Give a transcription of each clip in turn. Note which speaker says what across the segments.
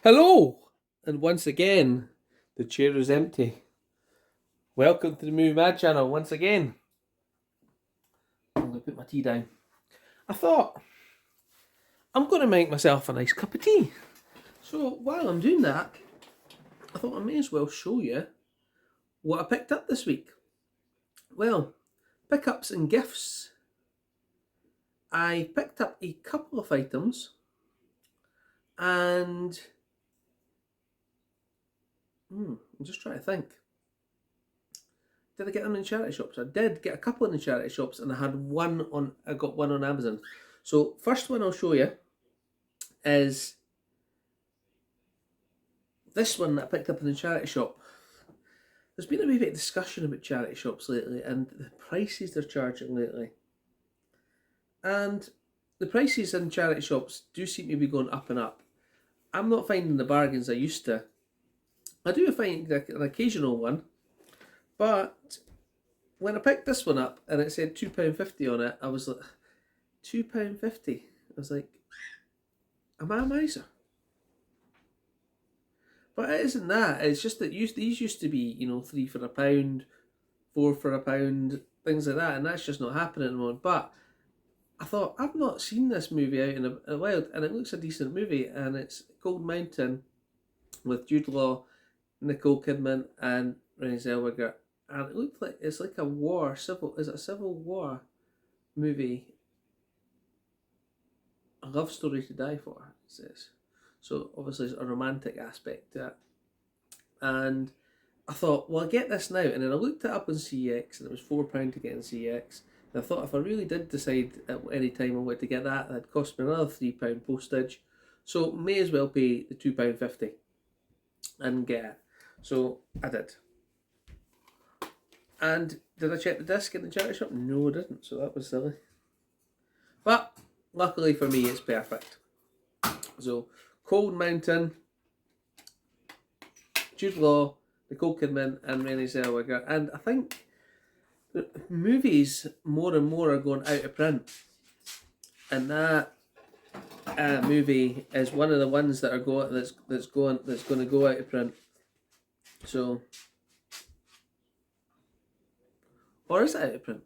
Speaker 1: Hello! And once again, the chair is empty. Welcome to the Movie Mad channel once again. I'm going to put my tea down. I thought, I'm going to make myself a nice cup of tea. So while I'm doing that, I thought I may as well show you what I picked up this week. Well, pickups and gifts. I picked up a couple of items and I'm just trying to think. Did I get them in charity shops? I did get a couple in the charity shops, and I got one on Amazon. So first one I'll show you is this one that I picked up in the charity shop. There's been a wee bit of discussion about charity shops lately and the prices they're charging lately. And the prices in charity shops do seem to be going up and up. I'm not finding the bargains I used to. I do find an occasional one, but when I picked this one up and it said £2.50 on it, I was like, £2.50? I was like, am I a miser? But it isn't that. It's just that these used to be, £3 for £1, £4 for £1, things like that, and that's just not happening at the moment. But I thought, I've not seen this movie out in a while, and it looks a decent movie, and it's Cold Mountain with Jude Law, Nicole Kidman, and Renée Zellweger. And it looked like it's like a civil war movie? A love story to die for, it says. So obviously there's a romantic aspect to it. And I thought, well, I get this now. And then I looked it up on CX, and it was £4 to get in CX. And I thought if I really did decide at any time I wanted to get that, that'd cost me another £3 postage. So may as well pay the £2.50 and get it. So I did. And did I check the disc in the charity shop? No, I didn't. So that was silly. But luckily for me, it's perfect. So Cold Mountain, Jude Law, Nicole Kidman, and Renée Zellweger. And I think the movies more and more are going out of print, and that movie is one of the ones that are that's going to go out of print. So, or is it out of print?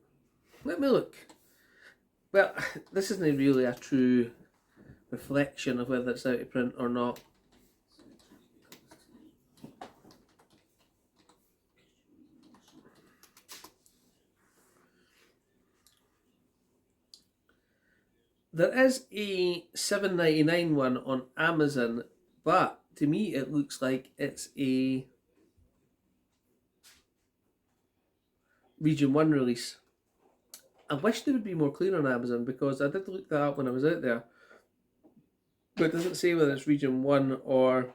Speaker 1: Let me look. Well, this isn't really a true reflection of whether it's out of print or not. There is a $7.99 one on Amazon, but to me it looks like it's a Region 1 release. I wish they would be more clear on Amazon, because I did look that up when I was out there, but it doesn't say whether it's Region 1 or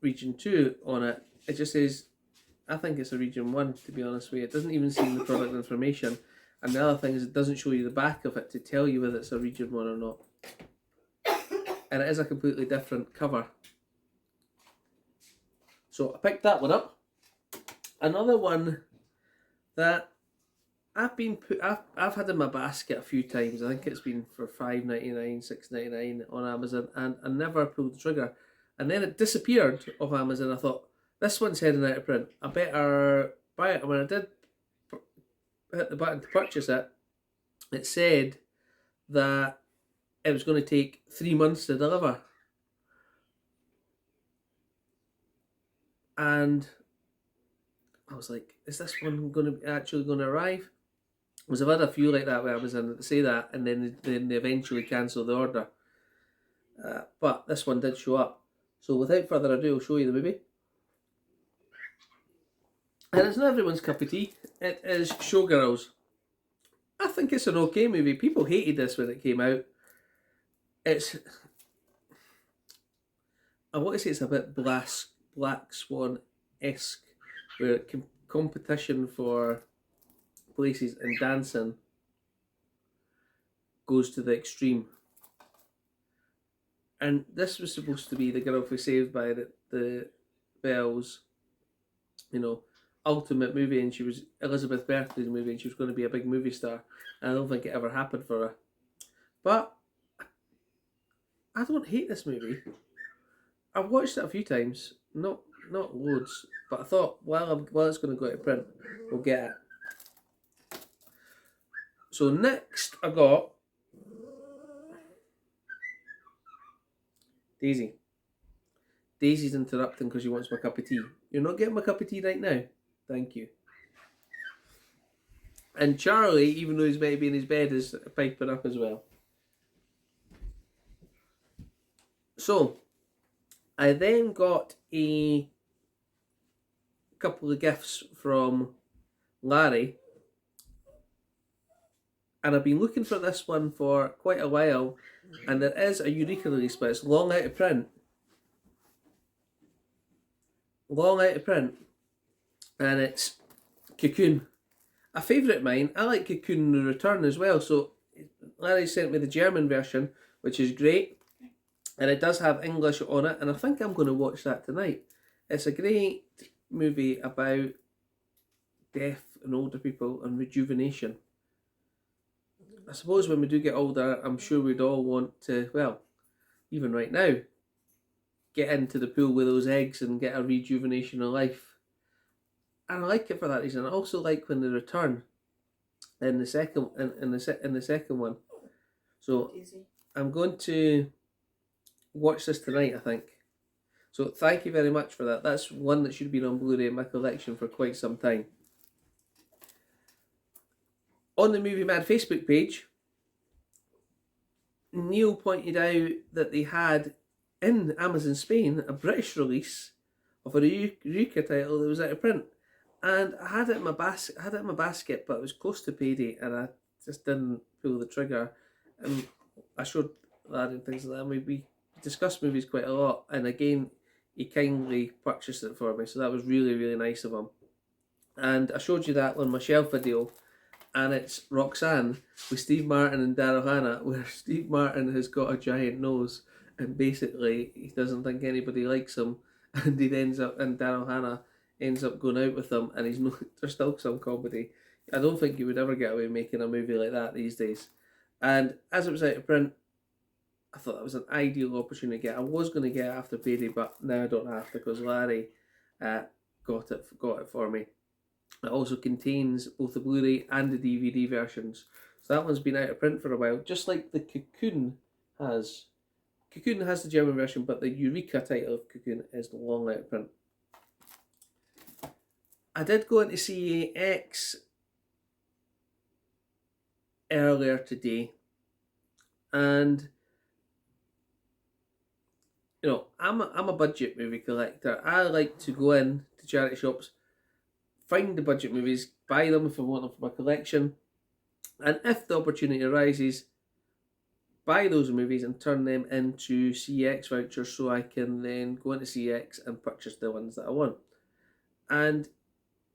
Speaker 1: Region 2 on it. It just says, I think it's a Region 1, to be honest with you. It doesn't even see the product information. And the other thing is, it doesn't show you the back of it to tell you whether it's a Region 1 or not. And it is a completely different cover. So I picked that one up. Another one that I've had in my basket a few times. I think it's been for $5.99, $6.99 on Amazon, and I never pulled the trigger. And then it disappeared off Amazon. I thought, this one's heading out of print, I better buy it. And when I did hit the button to purchase it, it said that it was going to take 3 months to deliver. And I was like, is this one actually going to arrive? Because I've had a few like that where I was in to say that, and then they eventually cancel the order. But this one did show up. So without further ado, I'll show you the movie. And it's not everyone's cup of tea. It is Showgirls. I think it's an okay movie. People hated this when it came out. I want to say it's a bit Black Swan-esque, where competition for places in dancing goes to the extreme. And this was supposed to be the girl who Saved by the Bells, ultimate movie, and she was Elizabeth Berkley's movie, and she was going to be a big movie star. And I don't think it ever happened for her. But I don't hate this movie. I've watched it a few times, not loads, but I thought while it's going to go to print, we'll get it. So next I got Daisy. Daisy's interrupting because she wants my cup of tea. You're not getting my cup of tea right now? Thank you. And Charlie, even though he's maybe in his bed, is piping up as well. So, I then got a couple of gifts from Larry. And I've been looking for this one for quite a while. And there is a Eureka release, but it's long out of print. And it's Cocoon. A favourite of mine. I like Cocoon The Return as well. So Larry sent me the German version, which is great. And it does have English on it. And I think I'm going to watch that tonight. It's a great movie about death and older people and rejuvenation. I suppose when we do get older, I'm sure we'd all want to, well, even right now, get into the pool with those eggs and get a rejuvenation of life. And I like it for that reason. I also like when they return in the second in the second one. So I'm going to watch this tonight, I think. So thank you very much for that. That's one that should have been on Blu-ray in my collection for quite some time. On the Movie Mad Facebook page, Neil pointed out that they had in Amazon Spain a British release of a Eureka title that was out of print, and I had it in my basket, but it was close to payday, and I just didn't pull the trigger. And I showed Larry and things like that. We discussed movies quite a lot, and again, he kindly purchased it for me, so that was really, really nice of him. And I showed you that on my shelf video. And it's Roxanne with Steve Martin and Daryl Hannah, where Steve Martin has got a giant nose and basically he doesn't think anybody likes him, and Daryl Hannah ends up going out with him, and there's still some comedy. I don't think you would ever get away making a movie like that these days. And as it was out of print, I thought that was an ideal opportunity to get. I was going to get it after payday, but now I don't have to because Larry got it for me. It also contains both the Blu-ray and the DVD versions. So that one's been out of print for a while, just like the Cocoon has. Cocoon has the German version, but the Eureka title of Cocoon is long out of print. I did go into CEX earlier today, and you know, I'm a budget movie collector. I like to go in to charity shops, find the budget movies, buy them if I want them for my collection, and if the opportunity arises, buy those movies and turn them into CEX vouchers so I can then go into CEX and purchase the ones that I want. And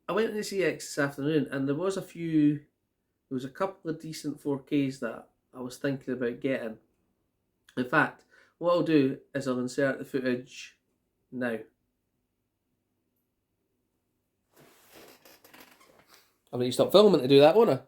Speaker 1: I went into CEX this afternoon, and there was a couple of decent 4Ks that I was thinking about getting. In fact, what I'll do is I'll insert the footage now. I'm going to stop filming to do that, won't I?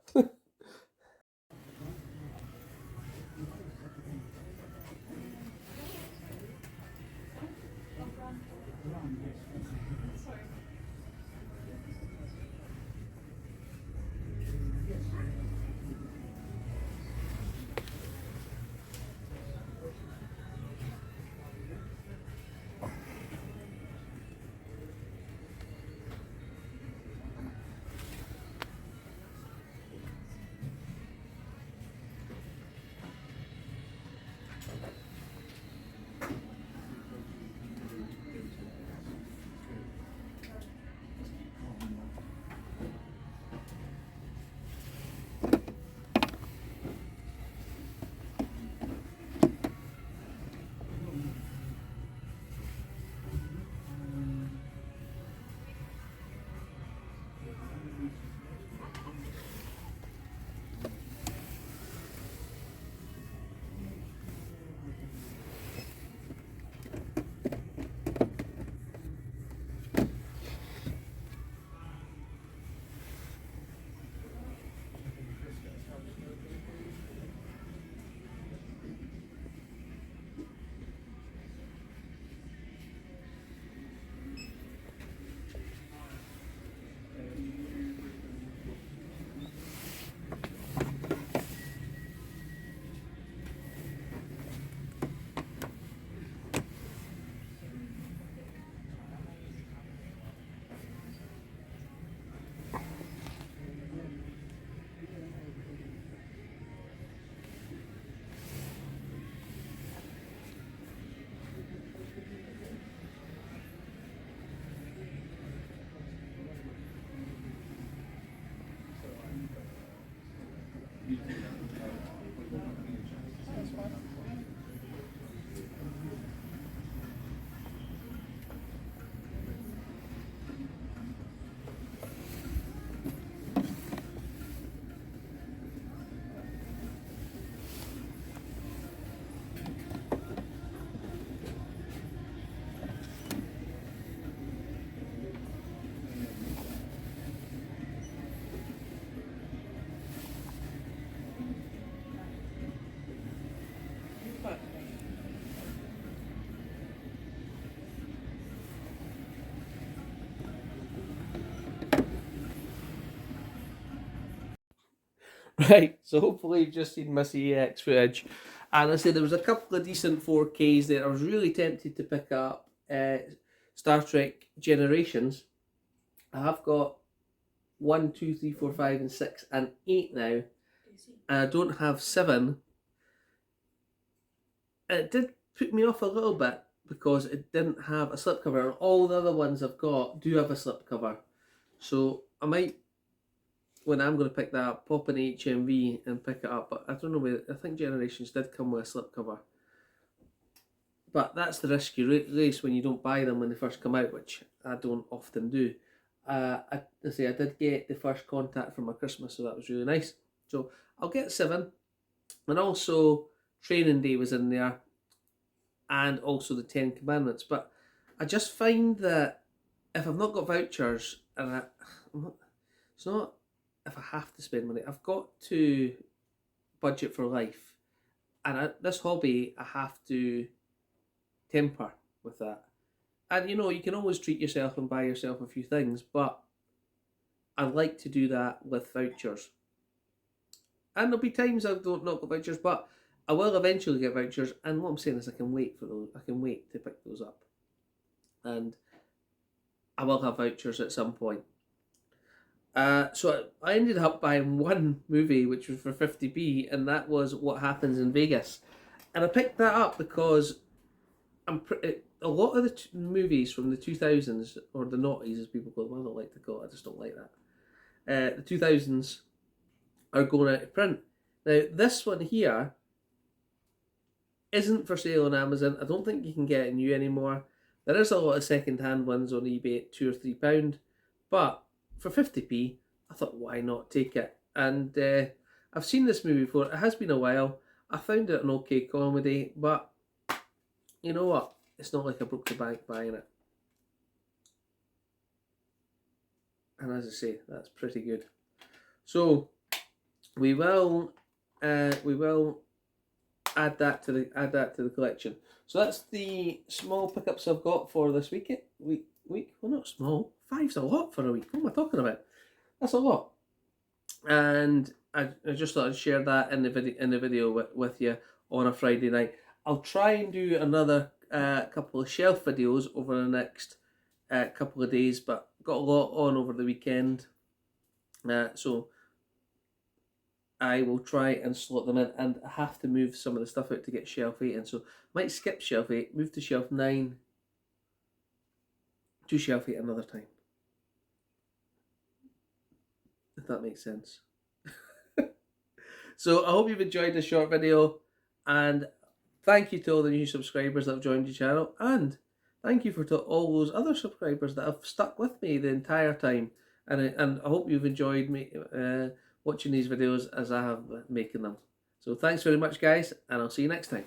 Speaker 1: Right, so hopefully you've just seen my CEX footage. And I said there was a couple of decent 4Ks there. I was really tempted to pick up Star Trek Generations. I have got 1, 2, 3, 4, 5, and 6, and 8 now. And I don't have 7. And it did put me off a little bit because it didn't have a slipcover. And all the other ones I've got do have a slipcover. So I might, when I'm going to pick that up, pop an HMV and pick it up. But I don't know whether, I think Generations did come with a slipcover. But that's the risk you race when you don't buy them when they first come out, which I don't often do. I did get the First Contact for my Christmas, so that was really nice. So I'll get 7. And also Training Day was in there. And also the 10 Commandments. But I just find that if I've not got vouchers, and it's not if I have to spend money, I've got to budget for life. And this hobby, I have to temper with that. And you know, you can always treat yourself and buy yourself a few things, but I like to do that with vouchers. And there'll be times I don't not get vouchers, but I will eventually get vouchers. And what I'm saying is, I can wait for those. I can wait to pick those up, and I will have vouchers at some point. So I ended up buying one movie, which was for 50p, and that was What Happens in Vegas. And I picked that up because a lot of the movies from the 2000s, or the noughties as people call them, I don't like to call it, I just don't like that. The 2000s are going out of print. Now, this one here isn't for sale on Amazon. I don't think you can get it new anymore. There is a lot of second-hand ones on eBay at £2 or £3, but for 50p, I thought, why not take it? And I've seen this movie before. It has been a while. I found it an okay comedy, but you know what? It's not like I broke the bank buying it. And as I say, that's pretty good. So we will add that to the collection. So that's the small pickups I've got for this week. Well, not small. 5's a lot for a week. What am I talking about? That's a lot. And I just thought I'd share that in the video with you on a Friday night. I'll try and do another couple of shelf videos over the next couple of days, but got a lot on over the weekend, so I will try and slot them in, and I have to move some of the stuff out to get shelf 8 in, so might skip shelf 8, move to shelf 9, do shelf 8 another time, if that makes sense. So I hope you've enjoyed this short video, and thank you to all the new subscribers that have joined the channel, and thank you to all those other subscribers that have stuck with me the entire time. And I hope you've enjoyed me watching these videos as I have making them. So thanks very much, guys, and I'll see you next time.